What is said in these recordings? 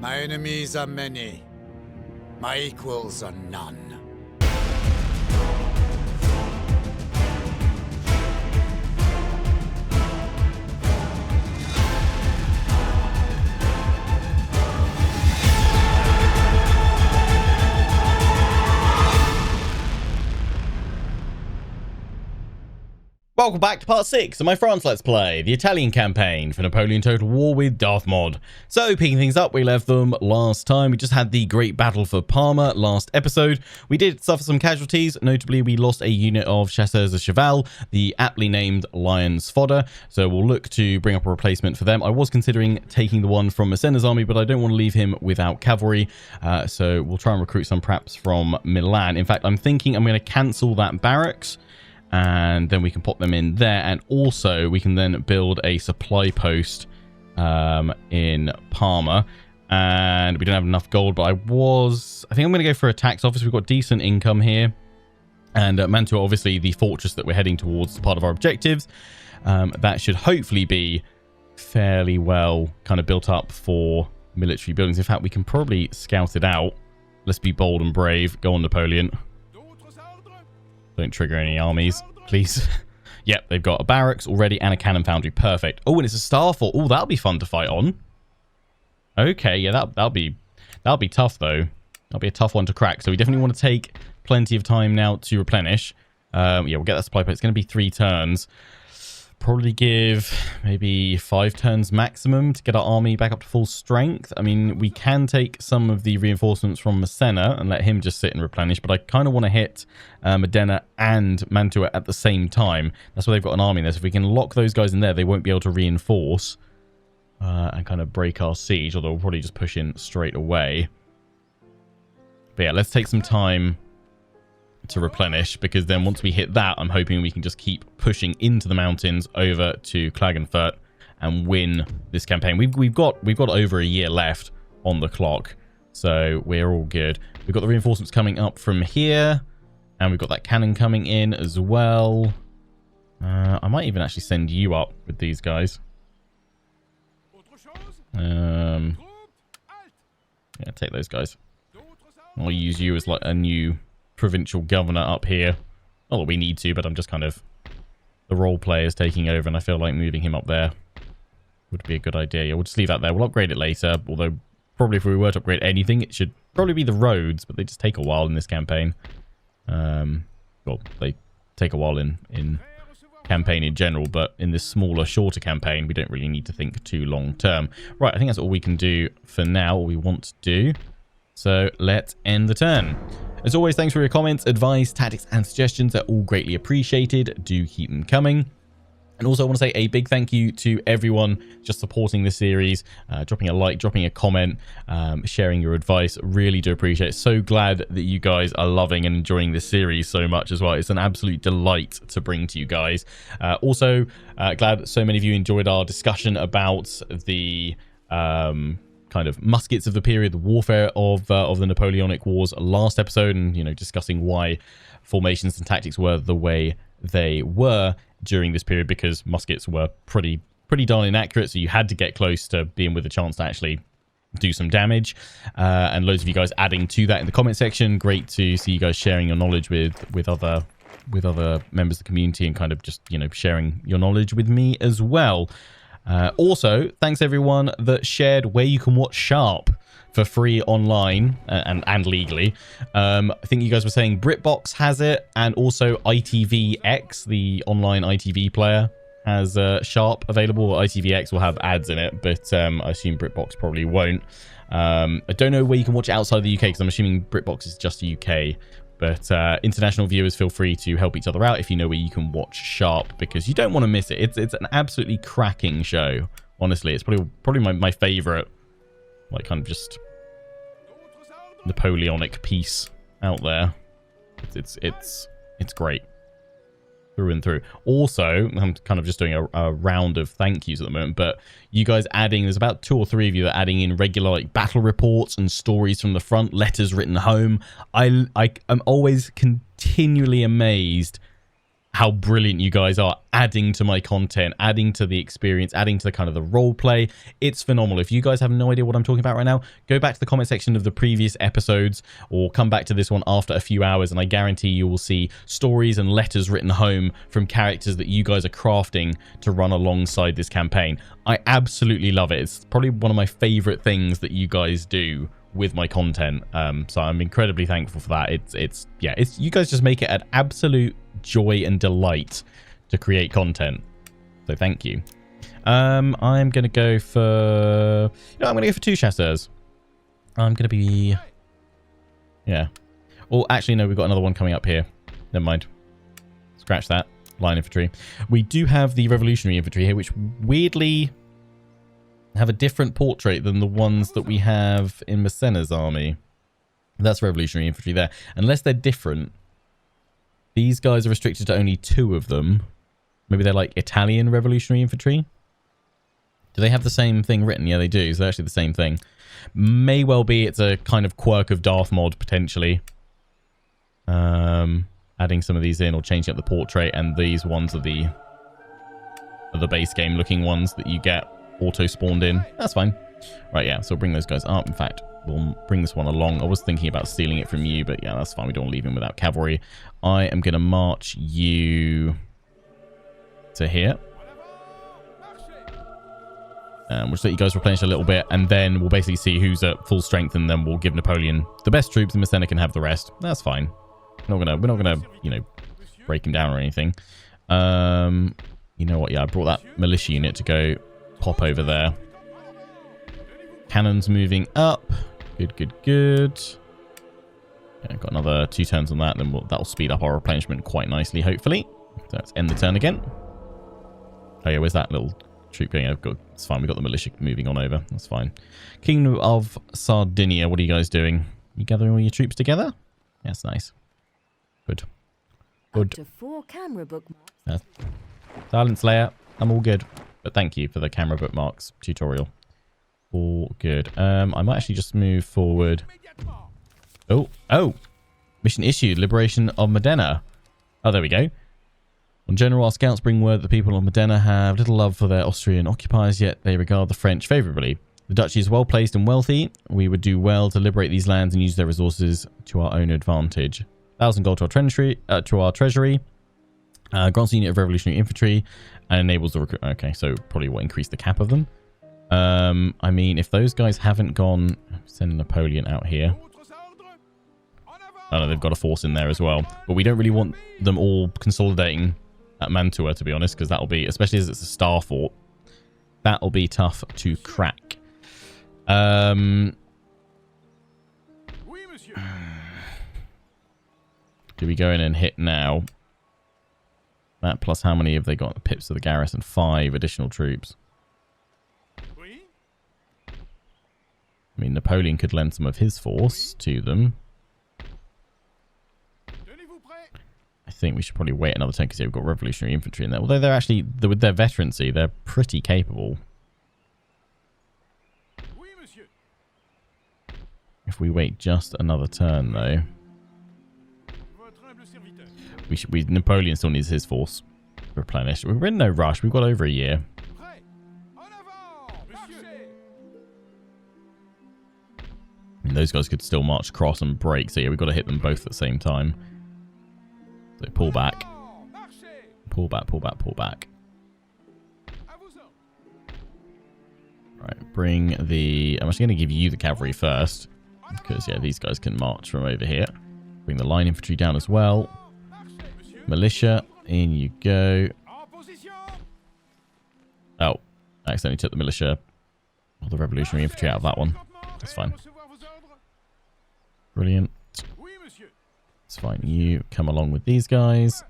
My enemies are many. My equals are none. Welcome back to part 6 of my France Let's Play, the Italian campaign for Napoleon Total War with Darthmod. So, picking things up, we left them last time. We just had the great battle for Parma last episode. We did suffer some casualties. Notably, we lost a unit of Chasseurs de Cheval, the aptly named Lion's Fodder. So, we'll look to bring up a replacement for them. I was considering taking the one from Massena's army, but I don't want to leave him without cavalry. So, we'll try and recruit some perhaps from Milan. In fact, I'm thinking I'm going to cancel that barracks. And then we can pop them in there. And also, we can then build a supply post in Parma. And we don't have enough gold, but I think I'm going to go for a tax office. We've got decent income here. And Mantua, obviously, the fortress that we're heading towards, is part of our objectives. That should hopefully be fairly well kind of built up for military buildings. In fact, we can probably scout it out. Let's be bold and brave. Go on, Napoleon. Don't trigger any armies, please. Yep, they've got a barracks already and a cannon foundry. Perfect. Oh, and it's a star fort. Oh, that'll be fun to fight on. Okay, yeah, that'll be tough, though. That'll be a tough one to crack. So we definitely want to take plenty of time now to replenish. Yeah, we'll get that supply point. It's going to be 3 turns. Probably give maybe 5 turns maximum to get our army back up to full strength. I mean, we can take some of the reinforcements from Massena and let him just sit and replenish, but I kind of want to hit Modena and Mantua at the same time. That's why they've got an army there. So if we can lock those guys in there, they won't be able to reinforce and kind of break our siege, although we'll probably just push in straight away. But yeah, let's take some time to replenish, because then once we hit that, I'm hoping we can just keep pushing into the mountains over to Klagenfurt and win this campaign. We've got over a year left on the clock, so we're all good. We've got the reinforcements coming up from here, and we've got that cannon coming in as well. I might even actually send you up with these guys. Yeah, take those guys. I'll use you as like a new provincial governor up here. Not that we need to, but I'm just kind of... The role player is taking over, and I feel like moving him up there would be a good idea. Yeah, we'll just leave that there. We'll upgrade it later, although probably if we were to upgrade anything, it should probably be the roads, but they just take a while in this campaign. Well, they take a while in campaign in general, but in this smaller, shorter campaign, we don't really need to think too long term. Right, I think that's all we can do for now, all we want to do. So let's end the turn. As always, thanks for your comments, advice, tactics, and suggestions. They're all greatly appreciated. Do keep them coming. And also, I want to say a big thank you to everyone just supporting this series, dropping a like, dropping a comment, sharing your advice. Really do appreciate it. So glad that you guys are loving and enjoying this series so much as well. It's an absolute delight to bring to you guys. Also, glad so many of you enjoyed our discussion about the... kind of muskets of the period, the warfare of the Napoleonic Wars last episode, and, you know, discussing why formations and tactics were the way they were during this period, because muskets were pretty darn inaccurate, so you had to get close to being with a chance to actually do some damage. And loads of you guys adding to that in the comment section. Great to see you guys sharing your knowledge with other members of the community, and kind of just, you know, sharing your knowledge with me as well. Also, thanks everyone that shared where you can watch Sharp for free online and legally. I think you guys were saying BritBox has it, and also ITVX, the online ITV player, has Sharp available. ITVX will have ads in it, but I assume BritBox probably won't. I don't know where you can watch it outside the UK, because I'm assuming BritBox is just UK. But international viewers, feel free to help each other out if you know where you can watch Sharp, because you don't want to miss it. It's an absolutely cracking show. Honestly, it's probably my favorite, like, kind of just Napoleonic piece out there. It's great through and through. Also, I'm kind of just doing a round of thank yous at the moment, but you guys there's about 2 or 3 of you that are adding in regular, like, battle reports and stories from the front, letters written home. I'm always continually amazed how brilliant you guys are adding to my content, adding to the experience, adding to the kind of the role play. It's phenomenal. If you guys have no idea what I'm talking about right now, go back to the comment section of the previous episodes or come back to this one after a few hours, and I guarantee you will see stories and letters written home from characters that you guys are crafting to run alongside this campaign. I absolutely love it. It's probably one of my favorite things that you guys do with my content. So I'm incredibly thankful for that. It's you guys just make it an absolute joy and delight to create content. So thank you. I'm gonna go for I'm gonna go for 2 chasseurs. I'm gonna be oh, actually no, we've got another one coming up here. Never mind, scratch that. Line infantry. We do have the revolutionary infantry here, which weirdly have a different portrait than the ones that we have in Massena's army. That's revolutionary infantry there. Unless they're different, these guys are restricted to only 2 of them. Maybe they're like Italian revolutionary infantry. Do they have the same thing written? Yeah, they do. So they're actually the same thing. May well be it's a kind of quirk of Darthmod, potentially. Adding some of these in or changing up the portrait, and these ones are the base game looking ones that you get auto spawned in. That's fine. Right, yeah, so we'll bring those guys up. In fact, we'll bring this one along. I was thinking about stealing it from you, but yeah, that's fine. We don't want to leave him without cavalry. I am going to march you to here. We'll just let you guys replenish a little bit, and then we'll basically see who's at full strength, and then we'll give Napoleon the best troops, and Massena can have the rest. That's fine. We're not gonna, you know, break him down or anything. You know what? Yeah, I brought that militia unit to go pop over there. Cannons moving up. Good, good, good. Yeah, got another 2 turns on that, and then that'll speed up our replenishment quite nicely, hopefully. So let's end the turn again. Oh yeah, where's that little troop going? It's fine. We've got the militia moving on over. That's fine. Kingdom of Sardinia. What are you guys doing? You gathering all your troops together? That's nice. Good. Good. Up to 4 camera bookmarks. Silent Slayer. I'm all good. But thank you for the camera bookmarks tutorial. All good. I might actually just move forward. Oh. Mission issued. Liberation of Modena. Oh, there we go. On general, our scouts bring word that the people of Modena have little love for their Austrian occupiers, yet they regard the French favourably. The duchy is well placed and wealthy. We would do well to liberate these lands and use their resources to our own advantage. 1,000 gold to our treasury. Grants a unit of revolutionary infantry and enables the recruit. Okay, so probably will increase the cap of them. I mean, if those guys haven't gone, send Napoleon out here. Oh no, they've got a force in there as well. But we don't really want them all consolidating at Mantua, to be honest, because that'll be, especially as it's a star fort, that'll be tough to crack. Do we go in and hit now? That plus how many have they got? Pips of the garrison? 5 additional troops. I mean, Napoleon could lend some of his force to them. I think we should probably wait another turn because we've got revolutionary infantry in there. Although they're actually, with their veterancy, they're pretty capable. If we wait just another turn, though, Napoleon still needs his force replenished. We're in no rush. We've got over a year. I mean, those guys could still march across and break. So yeah, we've got to hit them both at the same time. So pull back. Pull back, pull back, pull back. Right, bring the... I'm actually going to give you the cavalry first. Because, yeah, these guys can march from over here. Bring the line infantry down as well. Militia, in you go. Oh, I accidentally took the militia or the revolutionary infantry out of that one. That's fine. Brilliant. It's fine. You come along with these guys.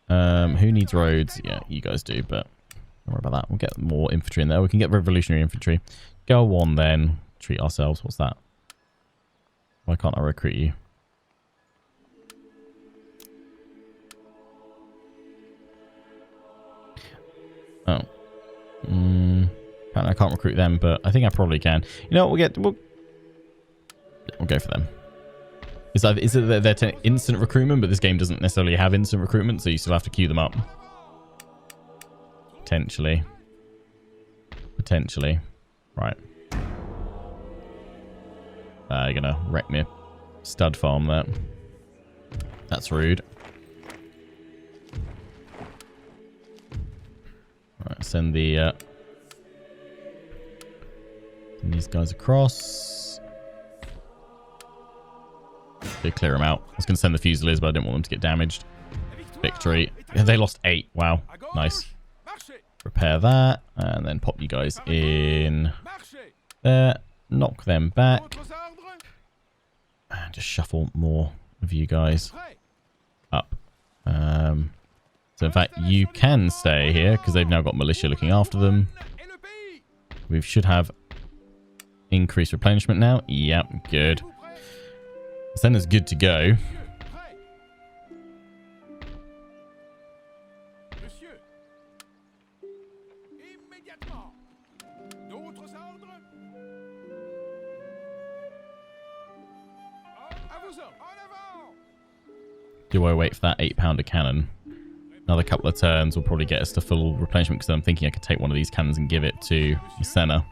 Who needs roads? Yeah, you guys do, but don't worry about that. We'll get more infantry in there. We can get revolutionary infantry. Go on then. Treat ourselves. What's that? Why can't I recruit you? Oh. Apparently I can't recruit them, but I think I probably can. You know what? We'll go for them. Is it that they're instant recruitment, but this game doesn't necessarily have instant recruitment, so you still have to queue them up? Potentially. Potentially. Right. You're gonna wreck me. Stud farm that. That's rude. Right, send the send these guys across. They clear them out. I was going to send the Fusiliers, but I didn't want them to get damaged. Victory. Yeah, they lost 8. Wow. Nice. Repair that. And then pop you guys in there. Knock them back. And just shuffle more of you guys up. So in fact, you can stay here because they've now got militia looking after them. We should have increased replenishment now. Yep, good. Massena's good to go. Do I wait for that 8-pounder cannon? Another couple of turns will probably get us to full replenishment because I'm thinking I could take one of these cannons and give it to Massena.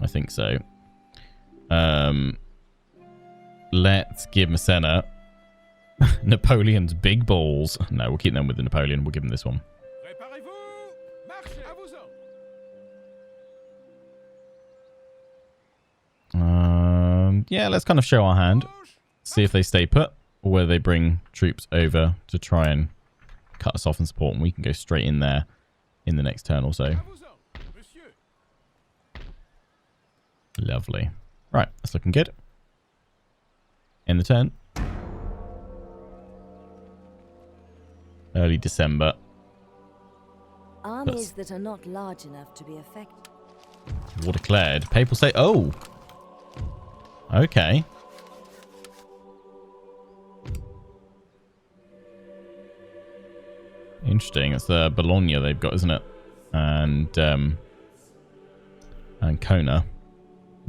I think so. Let's give Massena Napoleon's big balls. No, we'll keep them with the Napoleon. We'll give him this one. Yeah, let's kind of show our hand. See if they stay put or whether they bring troops over to try and cut us off and support, and we can go straight in there in the next turn or so. Lovely. Right, that's looking good. End the turn. Early December. Armies that are not large enough to be affected. War declared. Papal say, oh. Okay. Interesting. It's the Bologna they've got, isn't it? And Kona.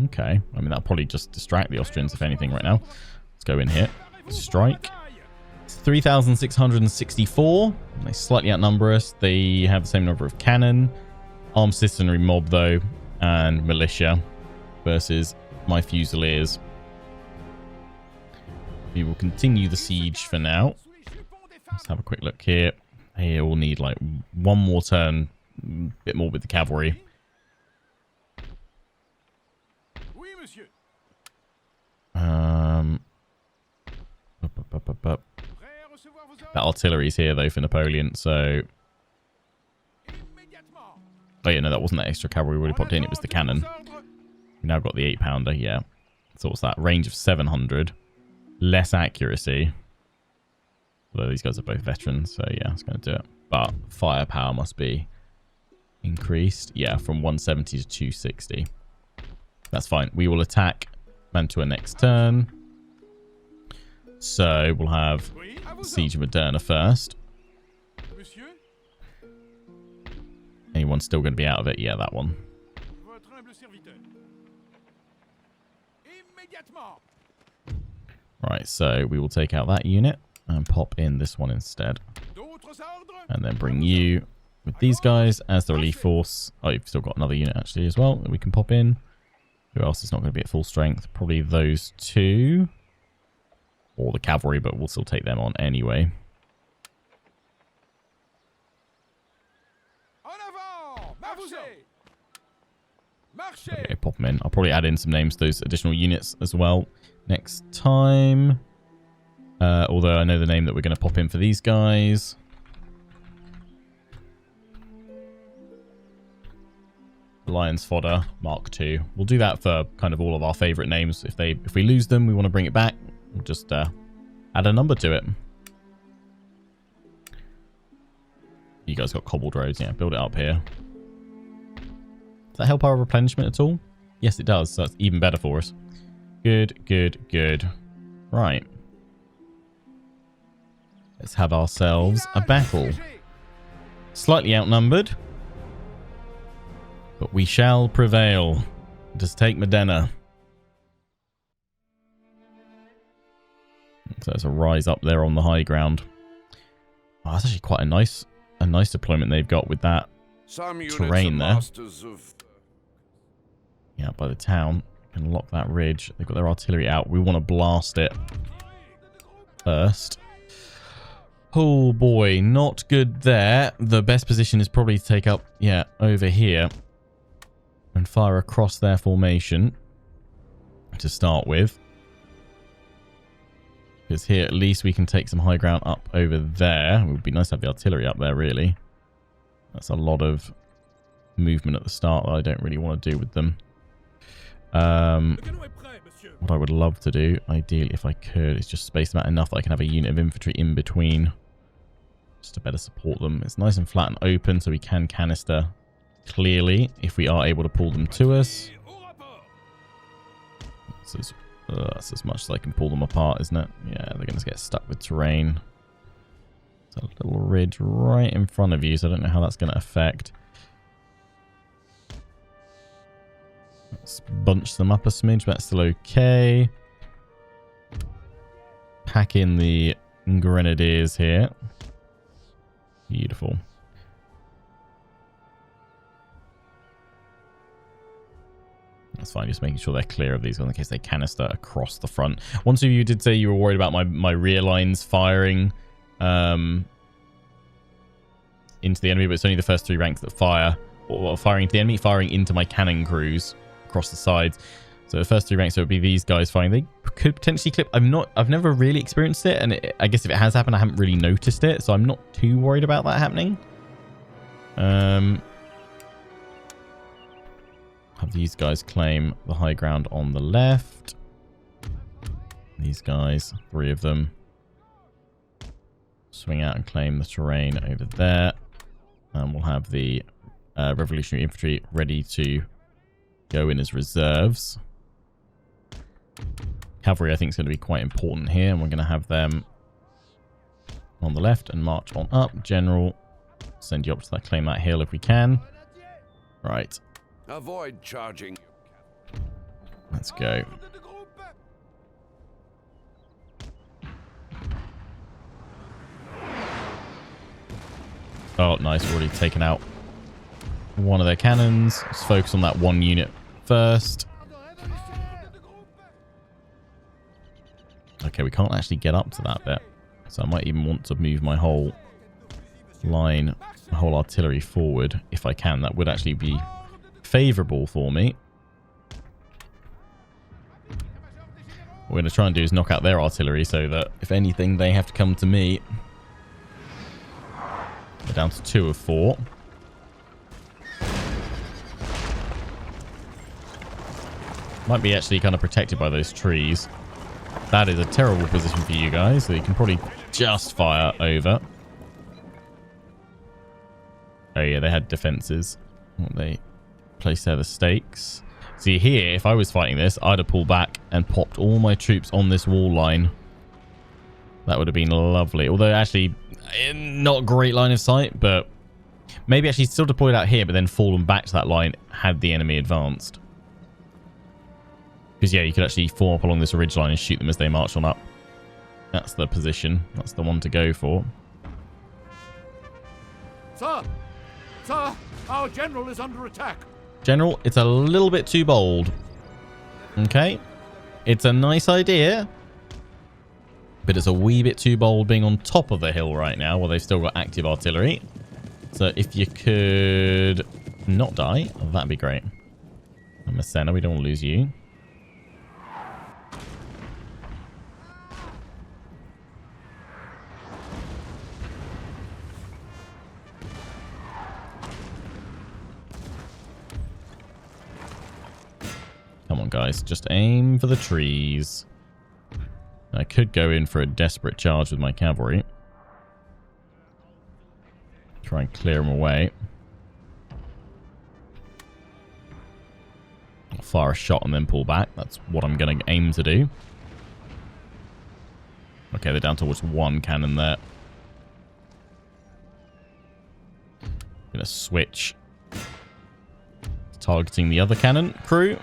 Okay. I mean, that'll probably just distract the Austrians, if anything, right now. Let's go in here. Strike. It's 3,664. They slightly outnumber us. They have the same number of cannon. Armed citizenry mob, though. And militia versus my Fusiliers. We will continue the siege for now. Let's have a quick look here. Here we'll need like one more turn. A bit more with the cavalry. That artillery's here though for Napoleon, so... Oh yeah, no, that wasn't that extra cavalry we already popped in, it was the cannon. We now got the 8-pounder, yeah. So what's that? Range of 700. Less accuracy. Although these guys are both veterans, so yeah, it's going to do it. But firepower must be increased. Yeah, from 170 to 260. That's fine. We will attack Mantua next turn. So we'll have Siege of Modena first. Anyone's still going to be out of it? Yeah, that one. Right, so we will take out that unit and pop in this one instead. And then bring you with these guys as the relief force. Oh, you've still got another unit actually as well that we can pop in. Who else is not going to be at full strength? Probably those two. Or the cavalry, but we'll still take them on anyway. Okay, pop them in. I'll probably add in some names to those additional units as well next time. Although I know the name that we're going to pop in for these guys. Lion's Fodder Mark II. We'll do that for kind of all of our favorite names. If we lose them, we want to bring it back. We'll just add a number to it. You guys got cobbled roads. Yeah, build it up here. Does that help our replenishment at all? Yes, it does. So that's even better for us. Good, good, good. Right. Let's have ourselves a battle. Slightly outnumbered. But we shall prevail. Just take Modena. So there's a rise up there on the high ground. Oh, that's actually quite a nice deployment they've got with that terrain there. Yeah, by the town. Can lock that ridge. They've got their artillery out. We want to blast it first. Oh boy, not good there. The best position is probably to take up, yeah, over here and fire across their formation to start with. Because here at least we can take some high ground up over there. It would be nice to have the artillery up there, really. That's a lot of movement at the start that I don't really want to do with them. What I would love to do, ideally if I could, is just space them out enough that I can have a unit of infantry in between. Just to better support them. It's nice and flat and open so we can canister clearly if we are able to pull them to us. That's as much as I can pull them apart, isn't it? Yeah, they're going to get stuck with terrain. There's a little ridge right in front of you, so I don't know how that's going to affect. Let's bunch them up a smidge, but that's still okay. Pack in the grenadiers here. Beautiful. That's fine, just making sure they're clear of these in case they canister across the front. One of you did say you were worried about my rear lines firing into the enemy, but it's only the first 3 ranks that fire. Or firing into the enemy, firing into my cannon crews across the sides. So the first 3 ranks, so it would be these guys firing. They could potentially clip. I've never really experienced it, and I guess if it has happened, I haven't really noticed it, so I'm not too worried about that happening. Have these guys claim the high ground on the left. These guys, 3 of them, swing out and claim the terrain over there, and we'll have the revolutionary infantry ready to go in as reserves. Cavalry, I think, is going to be quite important here, and we're going to have them on the left and march on up. General, send you up to that, claim that hill if we can. Right. Avoid charging. Let's go. Oh, nice. Already taken out one of their cannons. Let's focus on that one unit first. Okay, we can't actually get up to that bit. So I might even want to move my whole line, my whole artillery forward if I can. That would actually be favourable for me. What we're going to try and do is knock out their artillery so that, if anything, they have to come to me. We're down to 2 of 4. Might be actually kind of protected by those trees. That is a terrible position for you guys, so you can probably just fire over. Oh yeah, they had defences. They placed there the stakes. See here, if I was fighting this, I'd have pulled back and popped all my troops on this wall line. That would have been lovely. Although actually, not great line of sight, but maybe actually still deployed out here, but then fallen back to that line had the enemy advanced. Because, yeah, you could actually form up along this ridge line and shoot them as they march on up. That's the position. That's the one to go for. Sir! Sir! Our general is under attack! General, it's a little bit too bold. Okay? It's a nice idea, but it's a wee bit too bold being on top of the hill right now while they've still got active artillery. So if you could not die, that'd be great. And Massena, we don't want to lose you. Come on, guys. Just aim for the trees. I could go in for a desperate charge with my cavalry. Try and clear them away. I'll fire a shot and then pull back. That's what I'm going to aim to do. Okay, they're down towards 1 cannon there. Going to switch. Targeting the other cannon crew.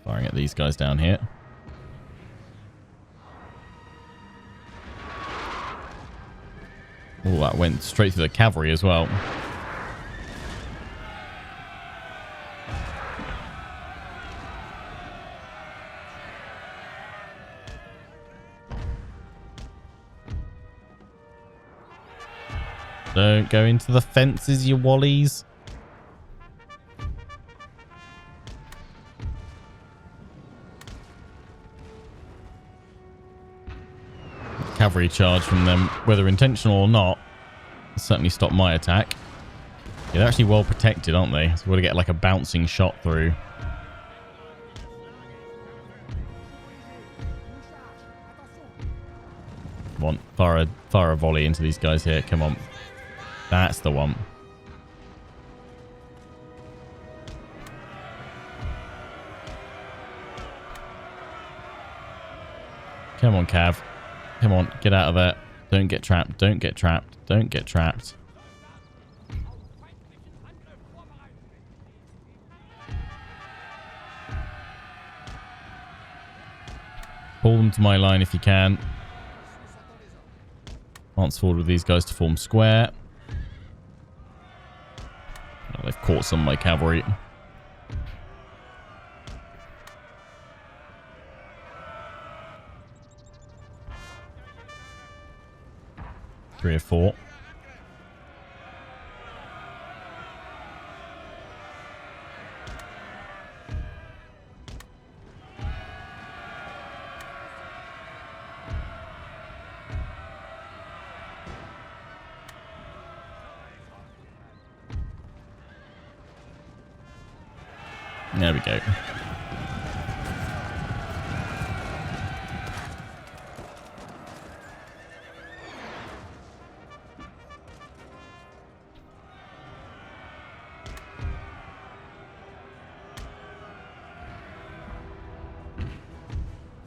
Firing at these guys down here. Oh, that went straight through the cavalry as well. Don't go into the fences, you wallies. Cavalry charge from them, whether intentional or not, certainly stopped my attack. Yeah, they're actually well protected, aren't they? So we've got to get like a bouncing shot through. Come on, fire a volley into these guys here. Come on. That's the one. Come on, Cav. Come on, get out of there. Don't get trapped. Don't get trapped. Don't get trapped. Pull them to my line if you can. Advance forward with these guys to form square. Oh, they've caught some of my cavalry. Three or four. There we go.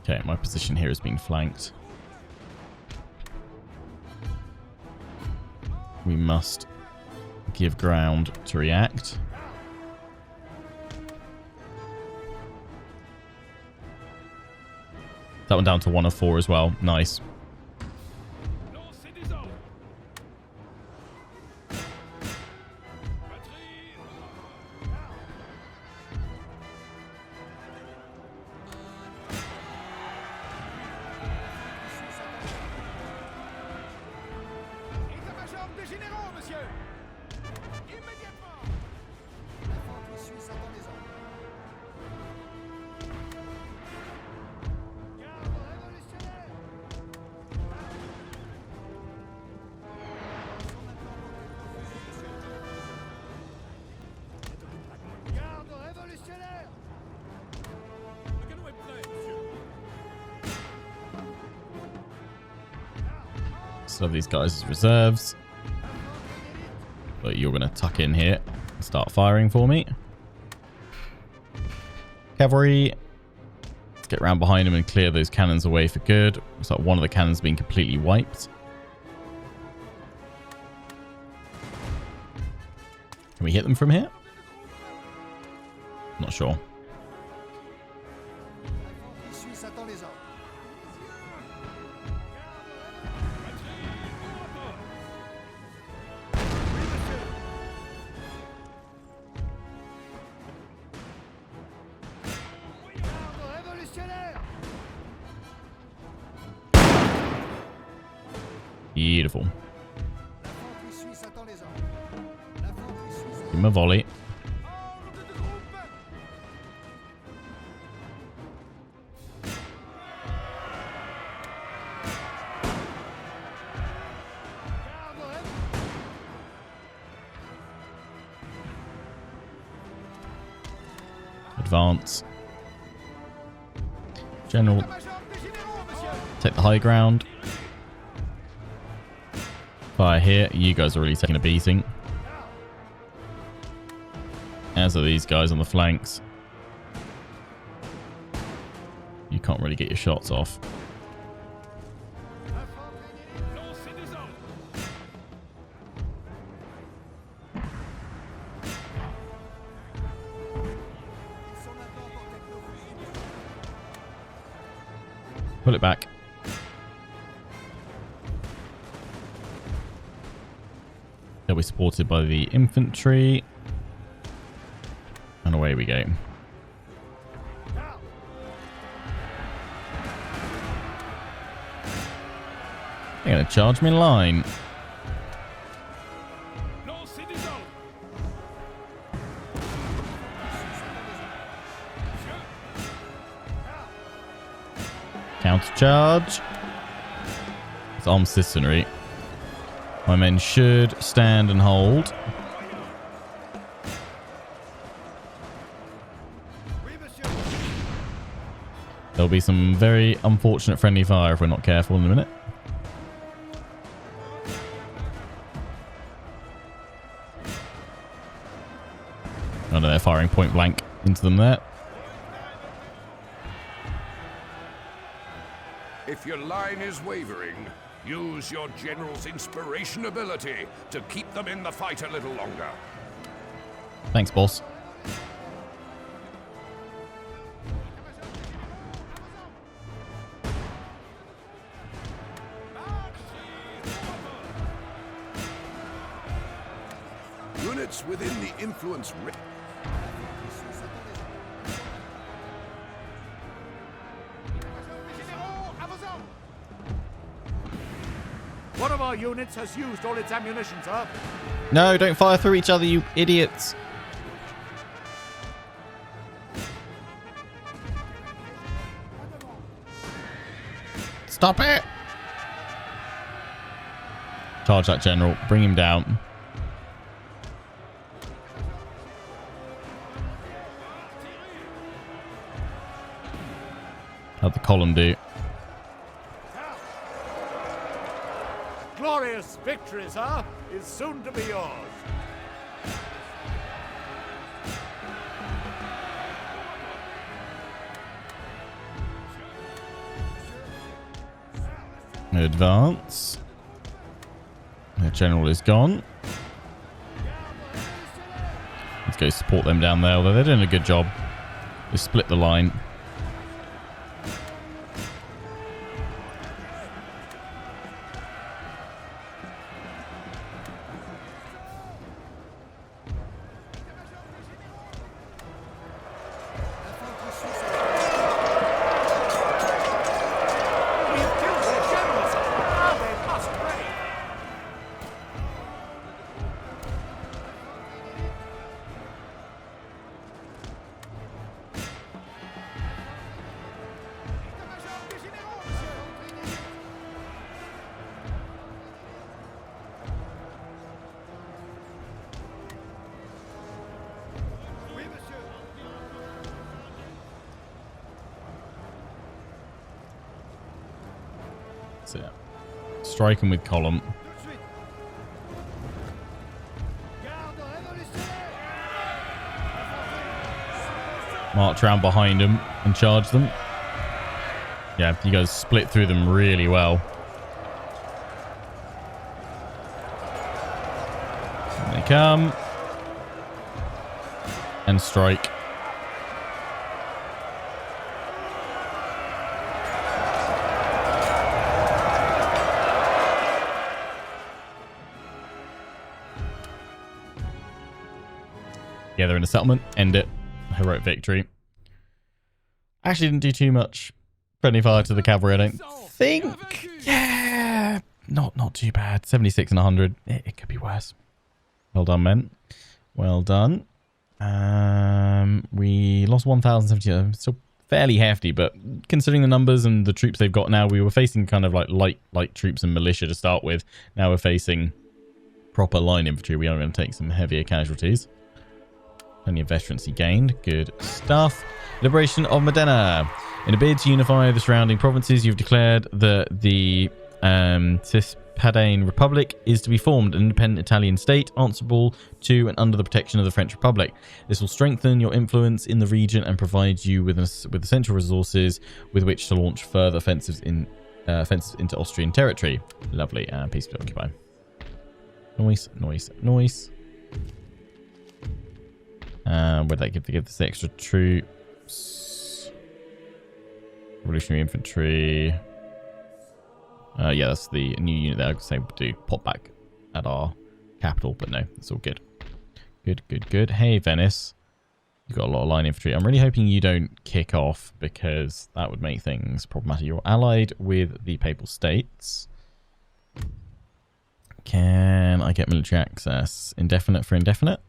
Okay, my position here has been flanked. We must give ground to react. That one down to 1 of 4 as well. Nice. Still have these guys as reserves. But you're going to tuck in here and start firing for me. Cavalry. Let's get around behind him and clear those cannons away for good. Looks like one of the cannons being completely wiped. Can we hit them from here? Not sure. Beautiful. Give him a volley. Advance. General. Take the high ground. Fire here. You guys are really taking a beating. As are these guys on the flanks. You can't really get your shots off. Pull it back. They'll be supported by the infantry. And away we go. They're going to charge me in line. Counter charge. It's armed citizenry. My men should stand and hold. There'll be some very unfortunate friendly fire if we're not careful in a minute. Oh no, they're firing point blank into them there. If your line is wavering, use your general's inspiration ability to keep them in the fight a little longer. Thanks, boss. Units within the influence... One of our units has used all its ammunition, sir. No, don't fire through each other, you idiots. Stop it. Charge that general. Bring him down. How'd the column do? Glorious victory, sir, is soon to be yours. Advance. The general is gone. Let's go support them down there, although they're doing a good job. They split the line. That's it. Strike him with column. March around behind them and charge them. Yeah, you guys split through them really well. Here they come. And strike. Yeah, they're in a settlement. End it. Heroic victory. Actually didn't do too much friendly fire to the cavalry, I don't think. Yeah, not too bad. 76 and 100. It could be worse. Well done, men. Well done. We lost 1,070. Still fairly hefty, but considering the numbers and the troops they've got now, we were facing kind of like light troops and militia to start with. Now we're facing proper line infantry. We are going to take some heavier casualties. Plenty of veterancy gained. Good stuff. Liberation of Modena. In a bid to unify the surrounding provinces, you've declared that the Cispadane Republic is to be formed, an independent Italian state answerable to and under the protection of the French Republic. This will strengthen your influence in the region and provide you with essential resources with which to launch further offensives into Austrian territory. Lovely. Peacefully occupy. Noise, noise, noise. Where did they give this extra troops? Revolutionary infantry. Yeah, that's the new unit there. I could say do pop back at our capital, but no, it's all good. Good. Hey, Venice. You've got a lot of line infantry. I'm really hoping you don't kick off because that would make things problematic. You're allied with the Papal States. Can I get military access? Indefinite for indefinite?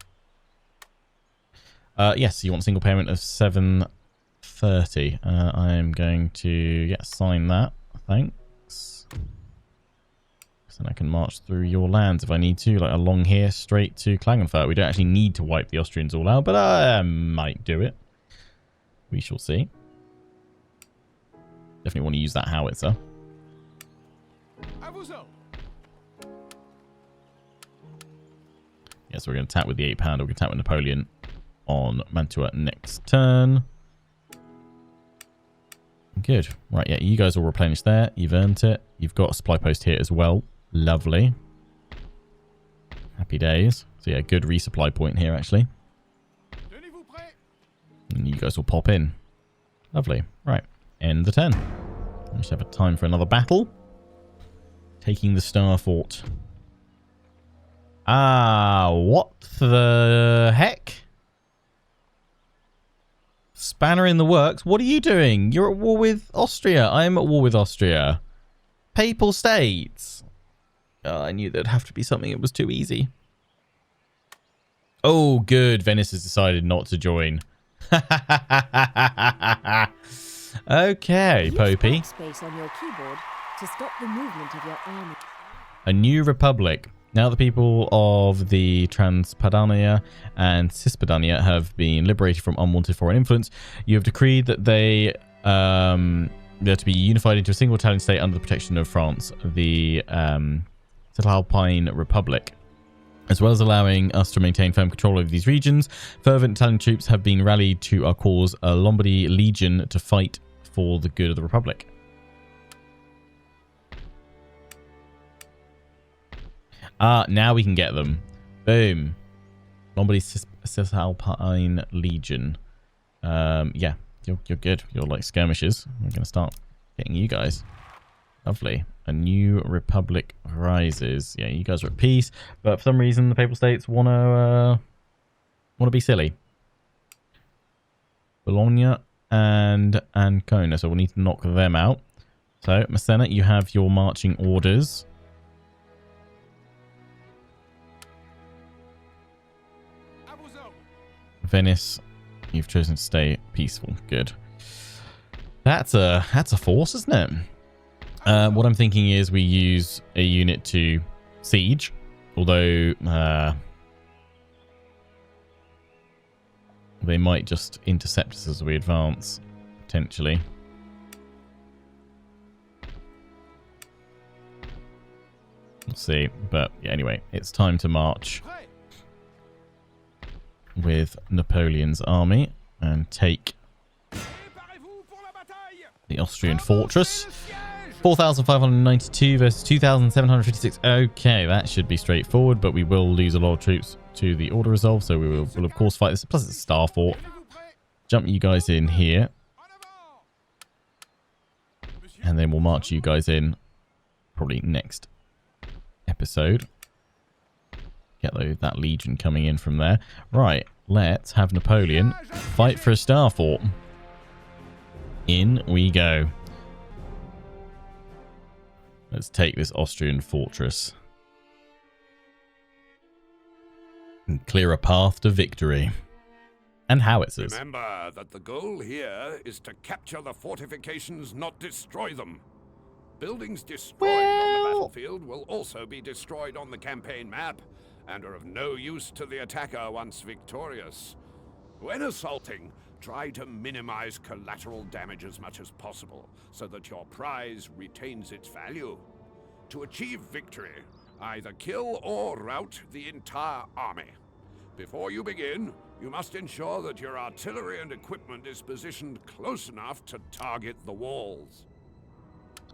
Yes, you want single payment of 730. I'm going to sign that. Thanks. Then I can march through your lands if I need to, like along here straight to Klagenfurt. We don't actually need to wipe the Austrians all out, but I might do it. We shall see. Definitely want to use that howitzer. Yes, we're going to attack with the 8-pounder. We're going to attack with Napoleon on Mantua next turn. Good. Right, yeah, you guys will replenish there. You've earned it. You've got a supply post here as well. Lovely. Happy days. So yeah, good resupply point here, actually. And you guys will pop in. Lovely. Right, end the turn. We just have a time for another battle. Taking the Star Fort. What the heck? Spanner in the works. What are you doing? You're at war with Austria. I'm at war with Austria. Papal States. Oh, I knew there'd have to be something that was too easy. Oh, good. Venice has decided not to join. Okay, Popey. Space on your keyboard to stop the movement of your army. A new republic. Now the people of the Transpadania and Cispadania have been liberated from unwanted foreign influence, you have decreed that they're to be unified into a single Italian state under the protection of France, the Cisalpine Republic. As well as allowing us to maintain firm control over these regions, fervent Italian troops have been rallied to our cause, a Lombardy Legion, to fight for the good of the Republic. Now we can get them. Boom. Lombardy Cisalpine Legion. Yeah, you're good. You're like skirmishers. We're going to start getting you guys. Lovely. A new republic rises. Yeah, you guys are at peace, but for some reason the Papal States want to be silly. Bologna and Ancona, so we'll need to knock them out. So, Massena, you have your marching orders. Venice, you've chosen to stay peaceful. Good. That's a force, isn't it? What I'm thinking is we use a unit to siege, although they might just intercept us as we advance, potentially. We'll see, but yeah, anyway, it's time to march with Napoleon's army and take the Austrian fortress. 4,592 versus 2,756. Okay, that should be straightforward, but we will lose a lot of troops to the order resolve, so we will of course fight this. Plus it's a star fort. Jump you guys in here. And then we'll march you guys in probably next episode. Get that legion coming in from there. Right, let's have Napoleon fight for a star fort. In we go. Let's take this Austrian fortress and clear a path to victory. And howitzers. Remember that the goal here is to capture the fortifications, not destroy them. Buildings destroyed on the battlefield will also be destroyed on the campaign map and are of no use to the attacker once victorious. When assaulting, try to minimize collateral damage as much as possible so that your prize retains its value. To achieve victory, either kill or rout the entire army. Before you begin, you must ensure that your artillery and equipment is positioned close enough to target the walls.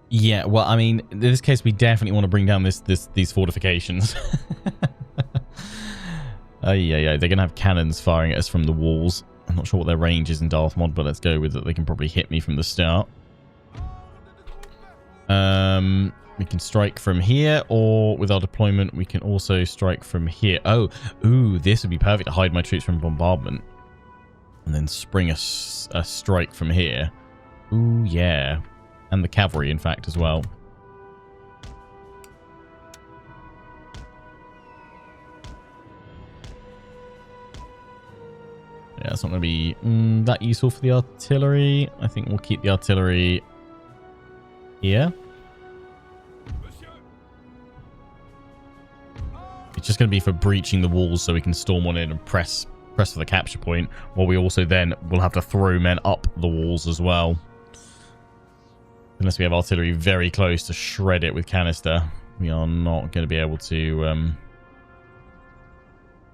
Yeah, well, I mean, in this case, we definitely want to bring down these fortifications. Yeah, they're going to have cannons firing at us from the walls. I'm not sure what their range is in Darthmod, but let's go with that. They can probably hit me from the start. We can strike from here, or with our deployment, we can also strike from here. Oh, ooh, this would be perfect to hide my troops from bombardment. And then spring a strike from here. Ooh, yeah. And the cavalry, in fact, as well. Yeah, it's not going to be that useful for the artillery. I think we'll keep the artillery here. It's just going to be for breaching the walls so we can storm on in and press for the capture point, while we also then will have to throw men up the walls as well. Unless we have artillery very close to shred it with canister, we are not going to be able to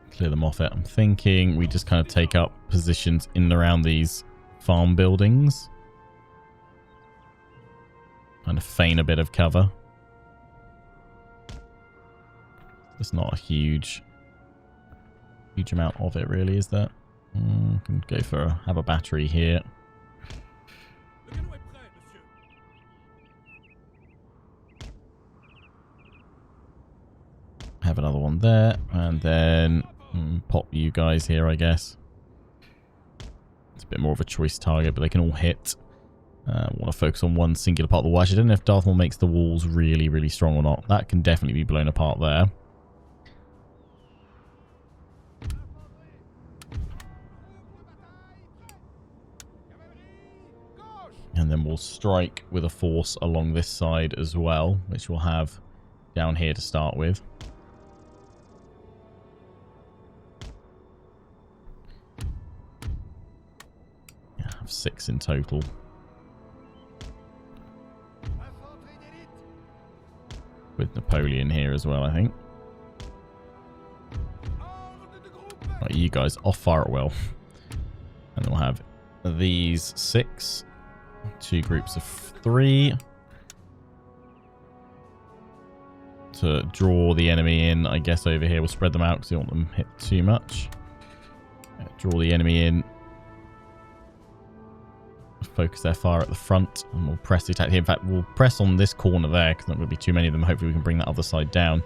clear them off it. I'm thinking we just kind of take up positions in and around these farm buildings. Kind of feign a bit of cover. There's not a huge amount of it, really, is there? Can go for have a battery here. Have another one there, and then pop you guys here, I guess. It's a bit more of a choice target, but they can all hit. Want to focus on one singular part of the wall. I don't know if Darthmod makes the walls really, really strong or not. That can definitely be blown apart there. And then we'll strike with a force along this side as well, which we'll have down here to start with. Yeah, I have 6 in total. With Napoleon here as well, I think. Right, you guys off fire at will. And then we'll have these 6. 2 groups of 3 to draw the enemy in. I guess over here we'll spread them out because we don't want them hit too much. Draw the enemy in. Focus their fire at the front, and we'll press the attack here. In fact, we'll press on this corner there because there's not going to be too many of them. Hopefully we can bring that other side down.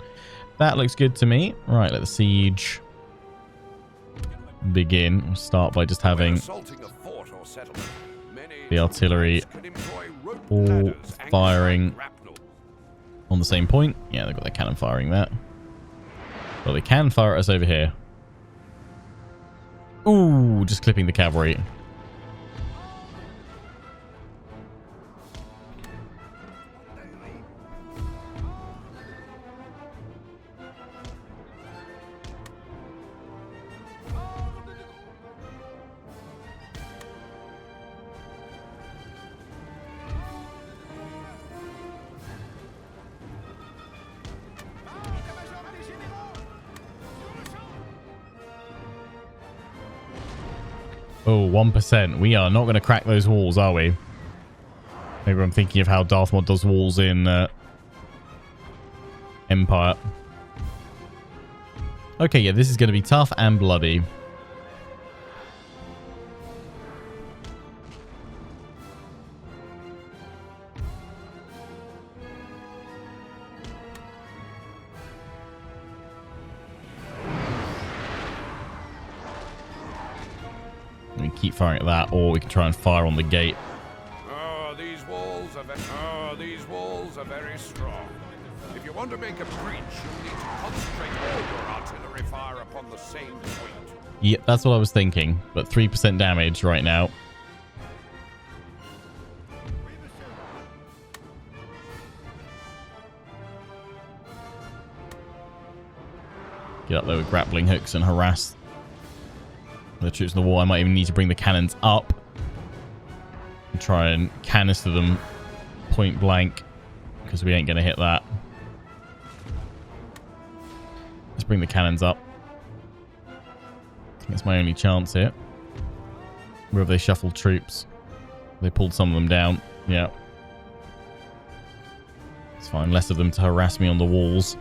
That looks good to me. Right, let the siege begin. We'll start by just having the artillery all firing on the same point. Yeah, they've got their cannon firing there. Well, they can fire at us over here. Ooh, just clipping the cavalry. Oh, 1%. We are not going to crack those walls, are we? Maybe I'm thinking of how Darthmod does walls in Empire. Okay, yeah, this is going to be tough and bloody. We can keep firing at that, or we can try and fire on the gate. These walls are very strong. If you want to make a breach, you'll need to concentrate all your artillery fire upon the same point. Yep, that's what I was thinking. But 3% damage right now. Get up there with grappling hooks and harass the troops on the wall. I might even need to bring the cannons up and try and canister them point blank, because we ain't going to hit that. Let's bring the cannons up. I think it's my only chance here. Where have they shuffled troops? They pulled some of them down. Yeah. It's fine. Less of them to harass me on the walls.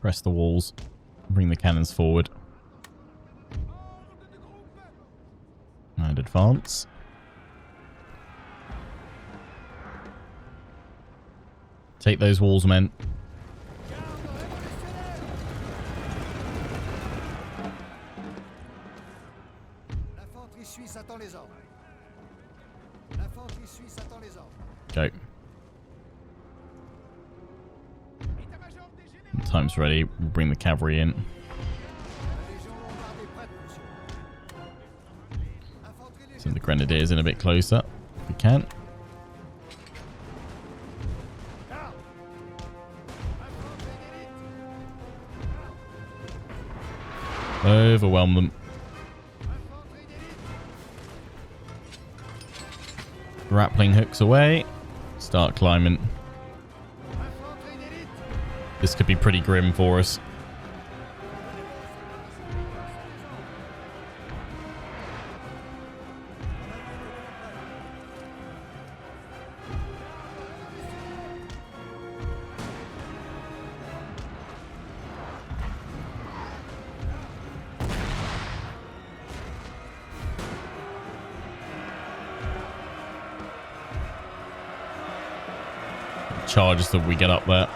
Press the walls. Bring the cannons forward. And advance. Take those walls, men. Go. When time's ready, we'll bring the cavalry in. Send the grenadiers in a bit closer, if we can. Overwhelm them. Grappling hooks away. Start climbing. This could be pretty grim for us. Charges that we get up there.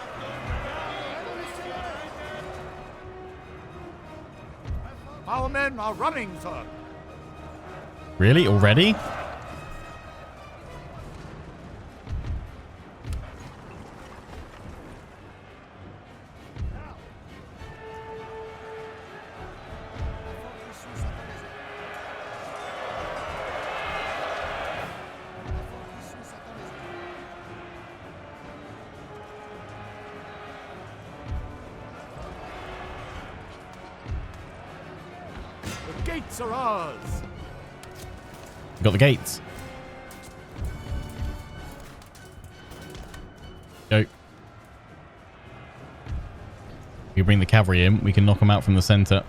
Our men are running, sir. Really? Already? The gates are ours. Got the gates. Go. We bring the cavalry in. We can knock them out from the center.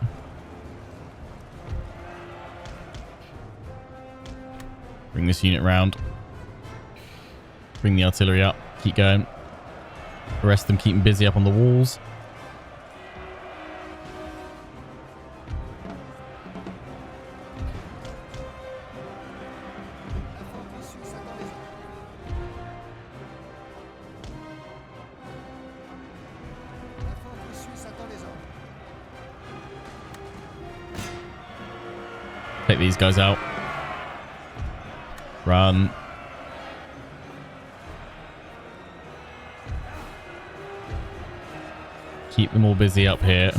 Bring this unit round. Bring the artillery up. Keep going. Arrest them. Keep them busy up on the walls. Take these guys out. Run. Keep them all busy up here.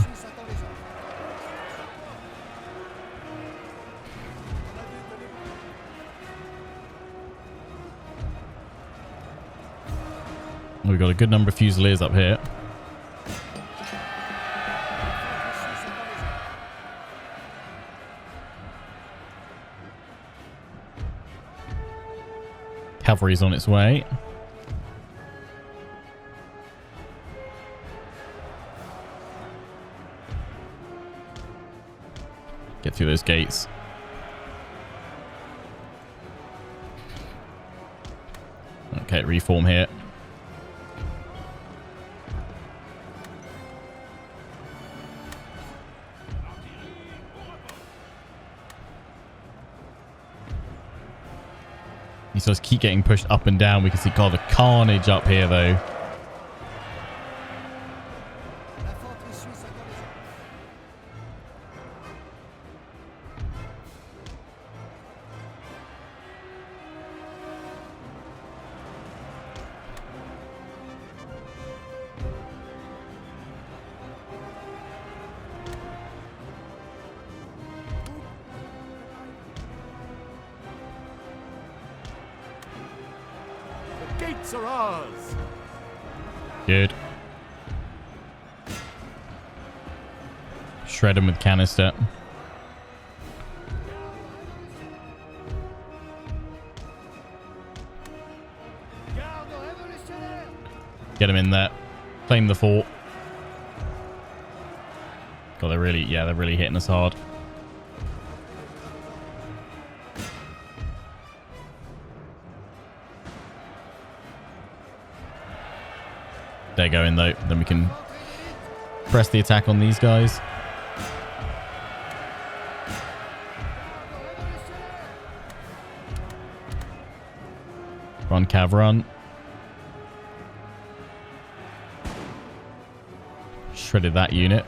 We've got a good number of fusiliers up here. Cavalry's on its way. Get through those gates. Okay, reform here. These guys keep getting pushed up and down. We can see, God, the carnage up here, though. Gates are ours. Good. Shred them with canister. Get them in there. Claim the fort. God, they're really hitting us hard. They're going though. Then we can press the attack on these guys. Run, cav, run. Shredded that unit.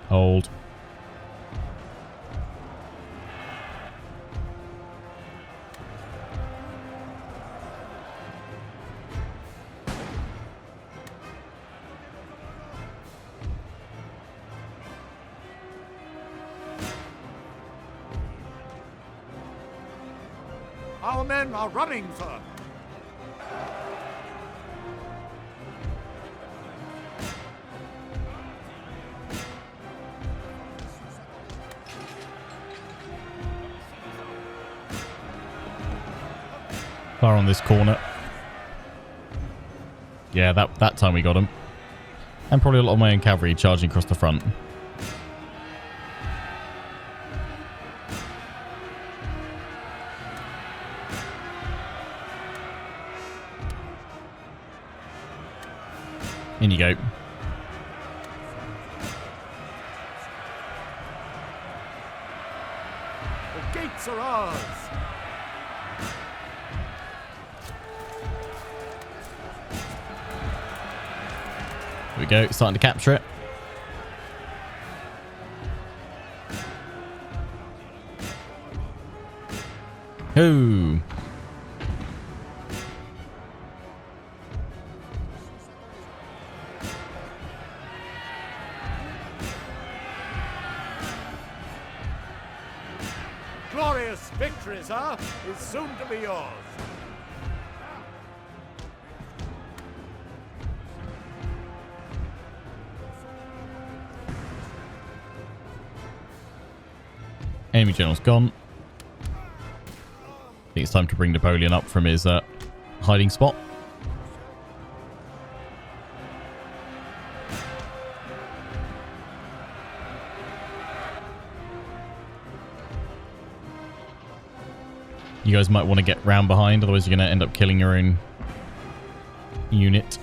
Hold. Our men are running, sir. Far on this corner. Yeah, that time we got him. And probably a lot of my own cavalry charging across the front. In you go. The gates are ours. Here we go, starting to capture it. Oh. Glorious victory, sir, is soon to be yours. Enemy general's gone. I think it's time to bring Napoleon up from his hiding spot. You guys might want to get round behind, otherwise you're going to end up killing your own unit.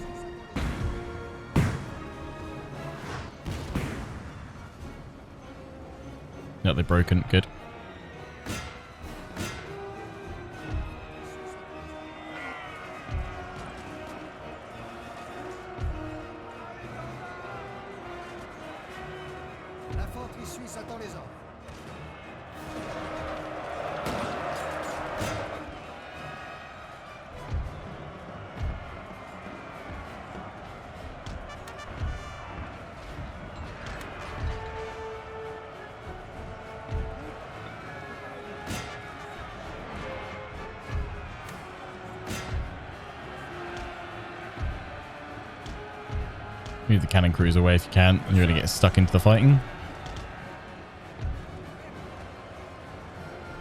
No, they're broken. Good. L'infanterie suisse attend les ordres. Move the cannon crews away if you can. You're going to get stuck into the fighting.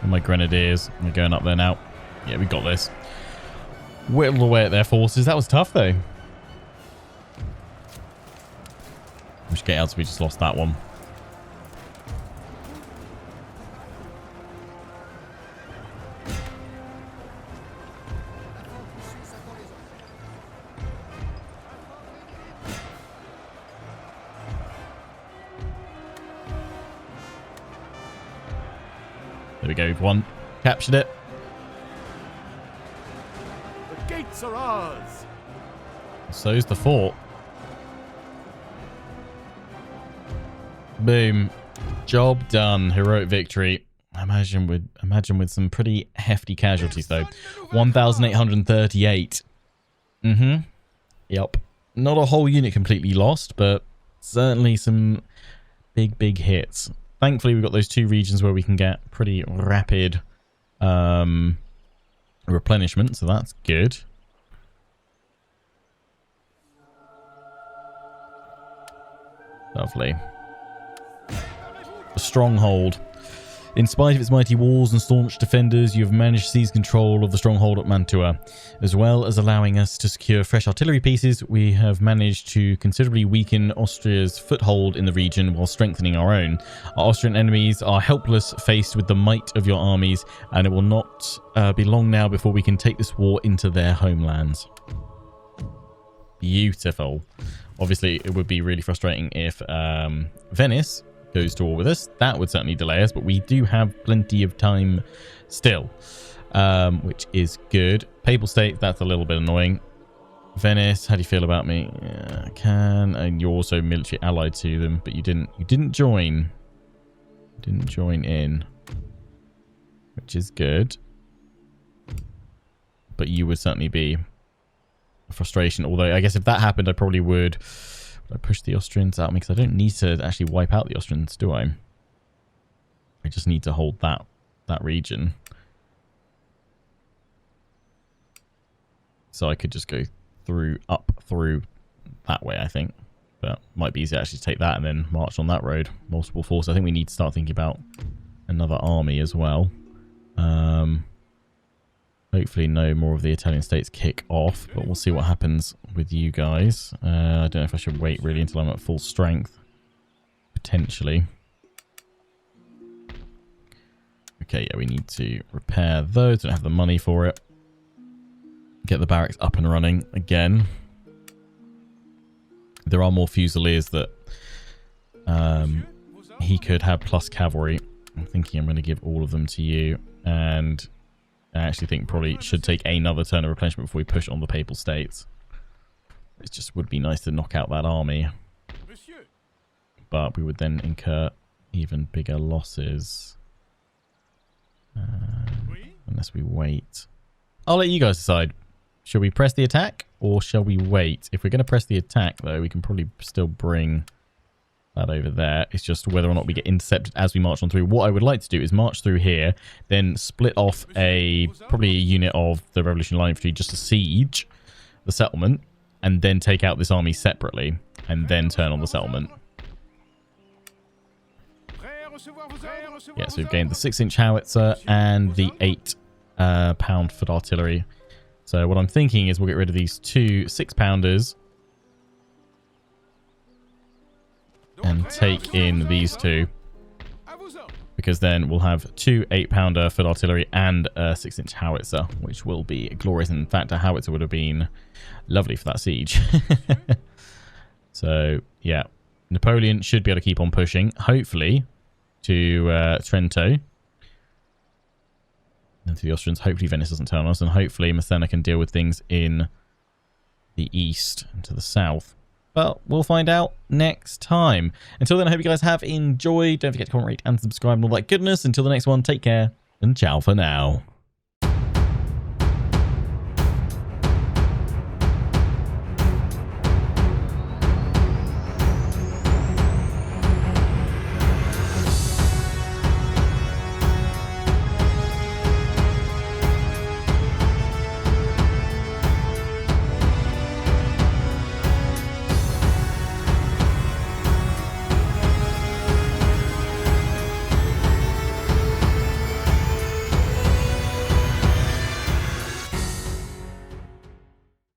And my grenadiers, we're going up there now. Yeah, we got this. Whittled away at their forces. That was tough, though. Which gate else we just lost that one. There we go, we've won. Captured it. The gates are ours. So's the fort. Boom. Job done. Heroic victory. Imagine with some pretty hefty casualties though. 1,838. Yep. Not a whole unit completely lost, but certainly some big hits. Thankfully, we've got those two regions where we can get pretty rapid replenishment, so that's good. Lovely. The Stronghold. In spite of its mighty walls and staunch defenders, you have managed to seize control of the stronghold at Mantua. As well as allowing us to secure fresh artillery pieces, we have managed to considerably weaken Austria's foothold in the region while strengthening our own. Our Austrian enemies are helpless faced with the might of your armies, and it will not be long now before we can take this war into their homelands. Beautiful. Obviously, it would be really frustrating if Venice goes to war with us. That would certainly delay us, but we do have plenty of time still, which is good. Papal State, that's a little bit annoying. Venice, how do you feel about me? Yeah, I can. And you're also military allied to them, but you didn't join. Didn't join in, which is good. But you would certainly be a frustration. Although I guess if that happened, I probably would. I push the Austrians out because I don't need to actually wipe out the Austrians, do I? I just need to hold that region. So I could just go up through that way, I think. But might be easier to actually take that and then march on that road. Multiple force. I think we need to start thinking about another army as well. Hopefully no more of the Italian states kick off, but we'll see what happens with you guys. I don't know if I should wait really until I'm at full strength. Potentially. Okay, yeah, we need to repair those. Don't have the money for it. Get the barracks up and running again. There are more fusiliers that he could have plus cavalry. I'm thinking I'm going to give all of them to you, and I actually think probably should take another turn of replenishment before we push on the Papal States. It just would be nice to knock out that army. But we would then incur even bigger losses. Unless we wait. I'll let you guys decide. Shall we press the attack or shall we wait? If we're going to press the attack, though, we can probably still bring that over there. It's just whether or not we get intercepted as we march on through. What I would like to do is march through here, then split off probably a unit of the Revolutionary Line Infantry just to siege the settlement, and then take out this army separately, and then turn on the settlement. Yeah, so we've gained the 6-inch howitzer and the 8-pound foot artillery. So what I'm thinking is we'll get rid of these 2 6-pounders and take in these 2, because then we'll have 2 8-pounder foot artillery and a 6-inch howitzer, which will be glorious. In fact, a howitzer would have been lovely for that siege. So yeah, Napoleon should be able to keep on pushing, hopefully to Trento, and to the Austrians. Hopefully Venice doesn't turn on us, and hopefully Massena can deal with things in the east and to the south. But we'll find out next time. Until then, I hope you guys have enjoyed. Don't forget to comment, rate, and subscribe and all that goodness. Until the next one, take care and ciao for now.